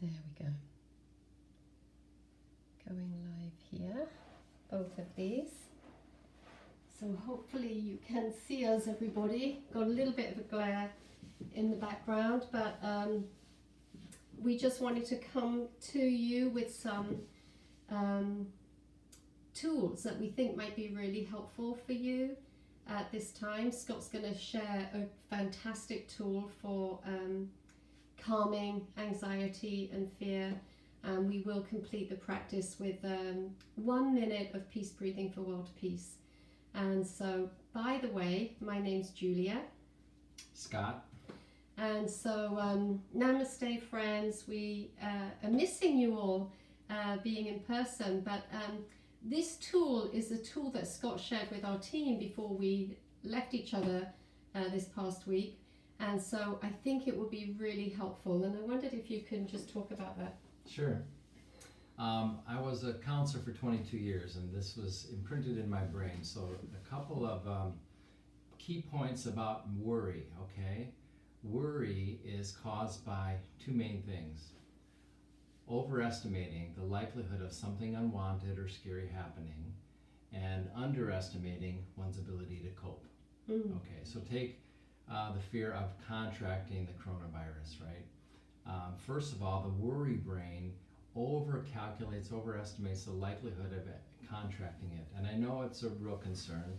There we go. Going live here, both of these. So hopefully you can see us, everybody. Got a little bit of a glare in the background, but we just wanted to come to you with some tools that we think might be really helpful for you at this time. Scott's going to share a fantastic tool for calming anxiety and fear, and we will complete the practice with 1 minute of peace breathing for world peace. And so, by the way, my name's Julia. Scott. And so, namaste, friends. We are missing you all being in person, but this tool is a tool that Scott shared with our team before we left each other this past week. And so I think it will be really helpful. And I wondered if you can just talk about that. Sure. I was a counselor for 22 years, and this was imprinted in my brain. So a couple of key points about worry, okay? Worry is caused by two main things. Overestimating the likelihood of something unwanted or scary happening, and underestimating one's ability to cope. Okay, so take the fear of contracting the coronavirus, right? First of all, the worry brain overcalculates, overestimates the likelihood of contracting it. And I know it's a real concern,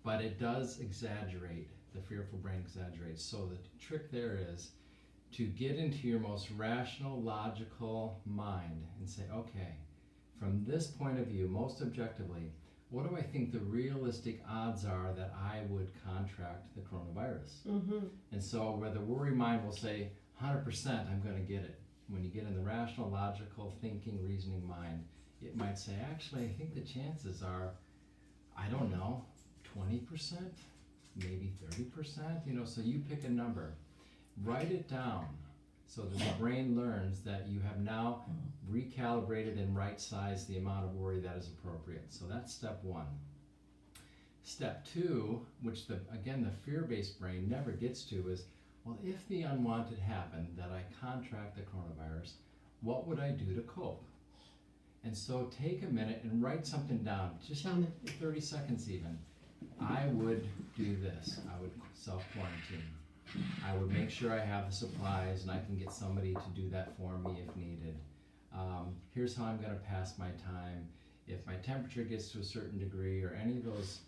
but it does exaggerate. The fearful brain exaggerates. So the trick there is to get into your most rational, logical mind and say, okay, from this point of view, most objectively, what do I think the realistic odds are that I would contract the coronavirus? And so where the worry mind will say, 100% I'm going to get it. When you get in the rational, logical, thinking, reasoning mind, it might say, actually, I think the chances are, I don't know, 20%, maybe 30%, so you pick a number. Write it down so that the brain learns that you have now recalibrated and right-sized the amount of worry that is appropriate. So that's step one. Step two, which the fear-based brain never gets to, is, well, if the unwanted happened, that I contract the coronavirus, what would I do to cope? And so take a minute and write something down, just 30 seconds even. I would do this. I would self-quarantine. I would make sure I have the supplies and I can get somebody to do that for me if needed. Here's how I'm going to pass my time. If my temperature gets to a certain degree, or any of those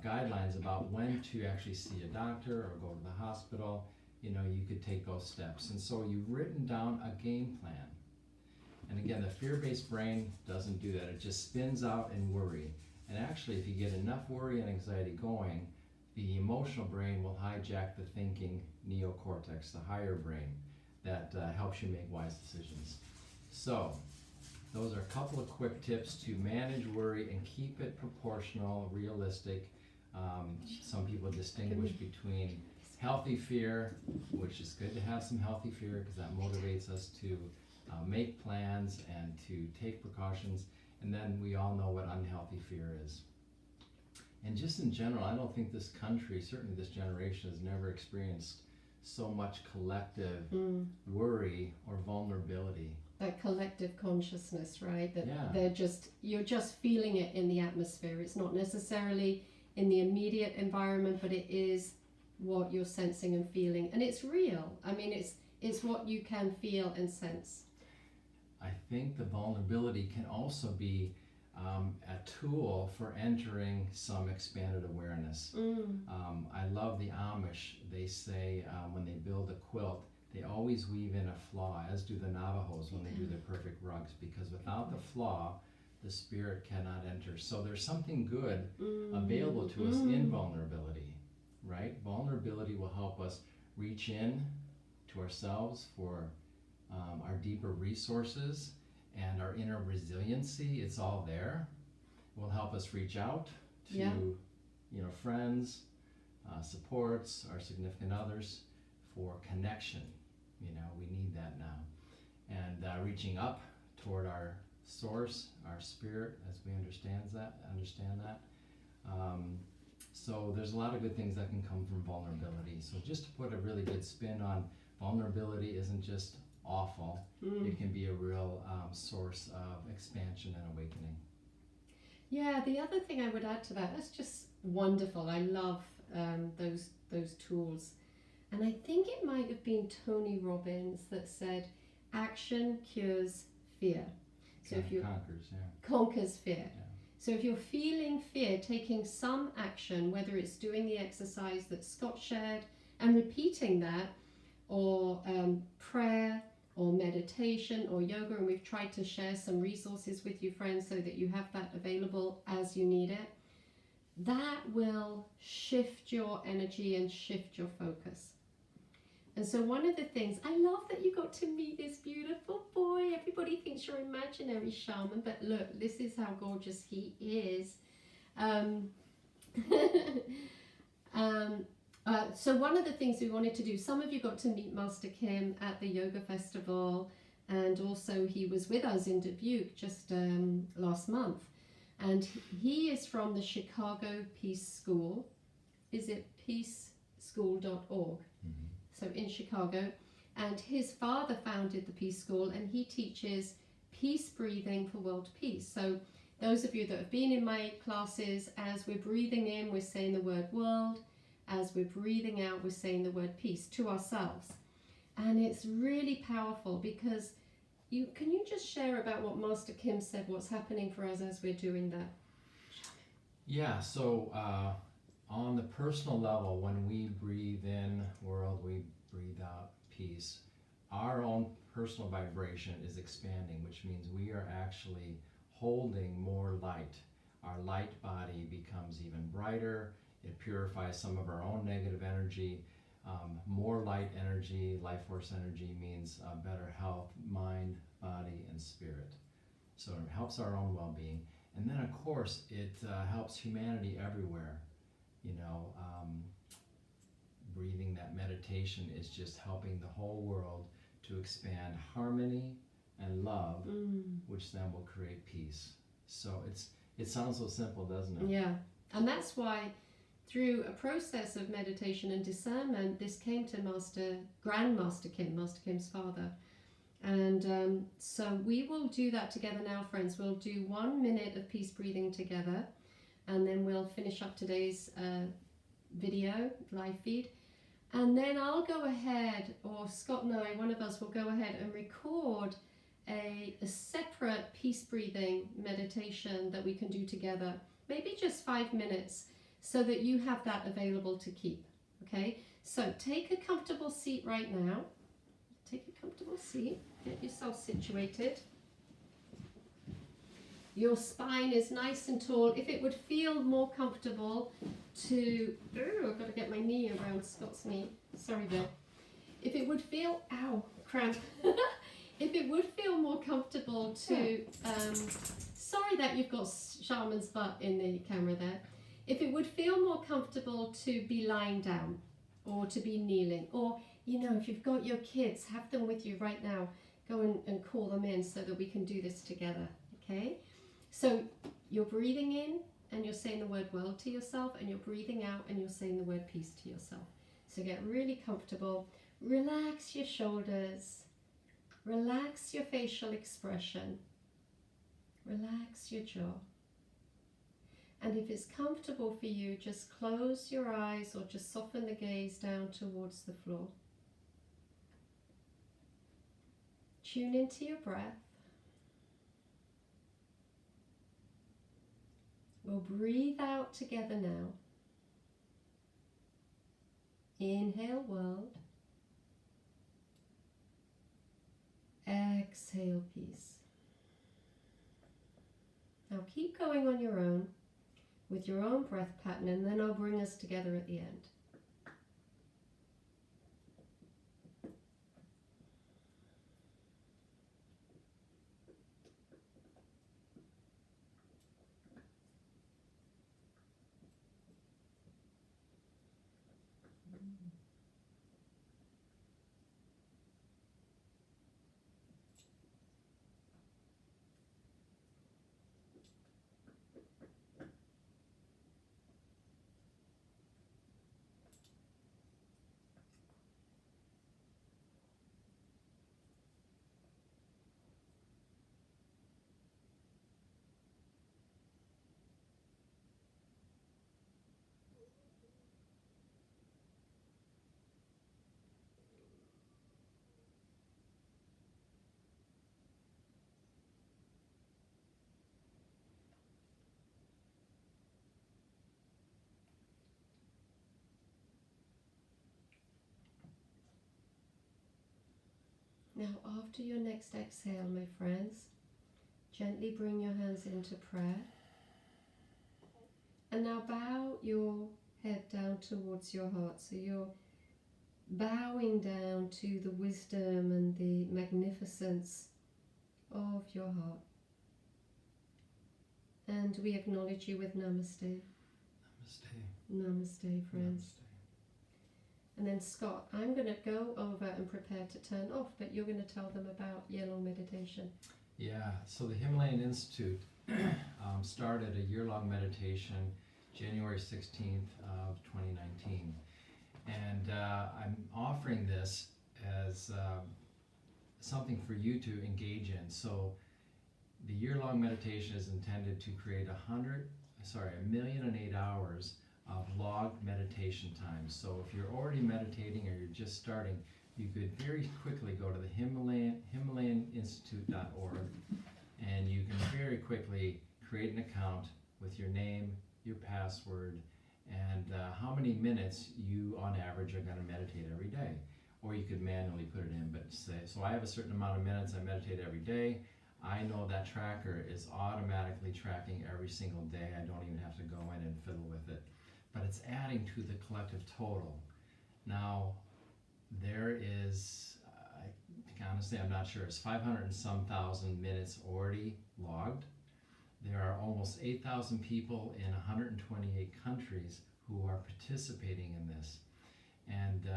guidelines about when to actually see a doctor or go to the hospital, you could take those steps. And so you've written down a game plan. And again, the fear-based brain doesn't do that. It just spins out in worry. And actually, if you get enough worry and anxiety going, the emotional brain will hijack the thinking neocortex, the higher brain, that helps you make wise decisions. So, those are a couple of quick tips to manage worry and keep it proportional, realistic. Some people distinguish between healthy fear, which is good to have some healthy fear because that motivates us to make plans and to take precautions. And then we all know what unhealthy fear is. And just in general, I don't think this country, certainly this generation, has never experienced so much collective worry or vulnerability. That collective consciousness, right? That yeah. You're just feeling it in the atmosphere. It's not necessarily in the immediate environment, but it is what you're sensing and feeling. And it's real. I mean, it's what you can feel and sense. I think the vulnerability can also be a tool for entering some expanded awareness. I love the Amish. They say when they build a quilt, they always weave in a flaw, as do the Navajos when they do their perfect rugs, because without the flaw, the spirit cannot enter. So there's something good available to us in vulnerability, right? Vulnerability will help us reach in to ourselves for our deeper resources and our inner resiliency. It's all there. It will help us reach out to friends, supports, our significant others for connection. We need that now. And reaching up toward our source, our spirit, as we understand that. So there's a lot of good things that can come from vulnerability. So just to put a really good spin on vulnerability, isn't just awful. It can be a real source of expansion and awakening. Yeah, the other thing I would add to that's just wonderful. I love those tools. And I think it might have been Tony Robbins that said, action cures fear. So if you conquers fear. Yeah. So if you're feeling fear, taking some action, whether it's doing the exercise that Scott shared and repeating that, or prayer, or meditation, or yoga, and we've tried to share some resources with you, friends, so that you have that available as you need it, that will shift your energy and shift your focus. And so one of the things, I love that you got to meet this beautiful boy. Everybody thinks you're imaginary, shaman, but look, this is how gorgeous he is. So one of the things we wanted to do, some of you got to meet Master Kim at the yoga festival, and also he was with us in Dubuque just last month. And he is from the Chicago Peace School. Is it peaceschool.org? So in Chicago, and his father founded the Peace School, and he teaches peace breathing for world peace. So those of you that have been in my classes, as we're breathing in, we're saying the word world. As we're breathing out, we're saying the word peace to ourselves. And it's really powerful because can you just share about what Master Kim said, what's happening for us as we're doing that? Yeah, so on the personal level, when we breathe in world, we breathe out peace, our own personal vibration is expanding, which means we are actually holding more light. Our light body becomes even brighter. It purifies some of our own negative energy. More light energy, life force energy, means better health, mind, body, and spirit. So it helps our own well-being. And then, of course, it helps humanity everywhere. Breathing that meditation is just helping the whole world to expand harmony and love, which then will create peace. So it sounds so simple, doesn't it? Yeah, and that's why through a process of meditation and discernment, this came to Grandmaster Kim, Master Kim's father. And so we will do that together now, friends. We'll do 1 minute of peace breathing together, and then we'll finish up today's video, live feed. And then I'll go ahead, or Scott and I, one of us will go ahead and record a separate peace breathing meditation that we can do together, maybe just 5 minutes, so that you have that available to keep. Okay, so take a comfortable seat right now. Take a comfortable seat, get yourself situated. Your spine is nice and tall. If it would feel more comfortable I've got to get my knee around Scott's knee. Sorry, Bill. If it would feel, cramp. If it would feel more comfortable to, sorry that you've got shaman's butt in the camera there. If it would feel more comfortable to be lying down or to be kneeling, or, if you've got your kids, have them with you right now. Go and call them in so that we can do this together, okay? So you're breathing in and you're saying the word world to yourself, and you're breathing out and you're saying the word peace to yourself. So get really comfortable. Relax your shoulders. Relax your facial expression. Relax your jaw. And if it's comfortable for you, just close your eyes or just soften the gaze down towards the floor. Tune into your breath. We'll breathe out together now. Inhale, world. Exhale, peace. Now keep going on your own with your own breath pattern, and then I'll bring us together at the end. Now, after your next exhale, my friends, gently bring your hands into prayer. And now bow your head down towards your heart. So you're bowing down to the wisdom and the magnificence of your heart. And we acknowledge you with Namaste. Namaste. Namaste, friends. Namaste. And then Scott, I'm going to go over and prepare to turn off, but you're going to tell them about year-long meditation. Yeah, so the Himalayan Institute started a year-long meditation January 16th of 2019. And I'm offering this as something for you to engage in. So the year-long meditation is intended to create 1,008 hours of logged meditation time. So if you're already meditating or you're just starting, you could very quickly go to the HimalayanInstitute.org, and you can very quickly create an account with your name, your password, and how many minutes you on average are going to meditate every day. Or you could manually put it in, but say, so I have a certain amount of minutes I meditate every day. I know that tracker is automatically tracking every single day. I don't even have to go in and fiddle with it. But it's adding to the collective total. Now, there is, honestly, I'm not sure, it's 500 and some thousand minutes already logged. There are almost 8,000 people in 128 countries who are participating in this. And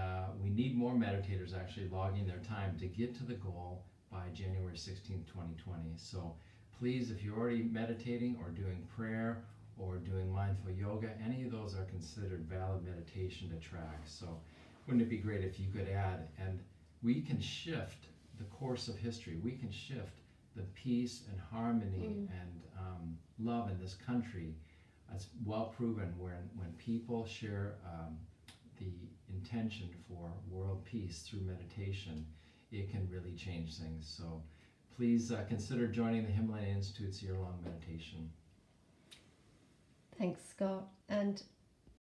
we need more meditators actually logging their time to get to the goal by January 16th, 2020. So please, if you're already meditating or doing prayer or doing mindful yoga, any of those are considered valid meditation to track. So wouldn't it be great if you could add, and we can shift the course of history. We can shift the peace and harmony and love in this country. It's well proven when people share the intention for world peace through meditation, it can really change things. So please consider joining the Himalayan Institute's year-long meditation. Thanks, Scott. And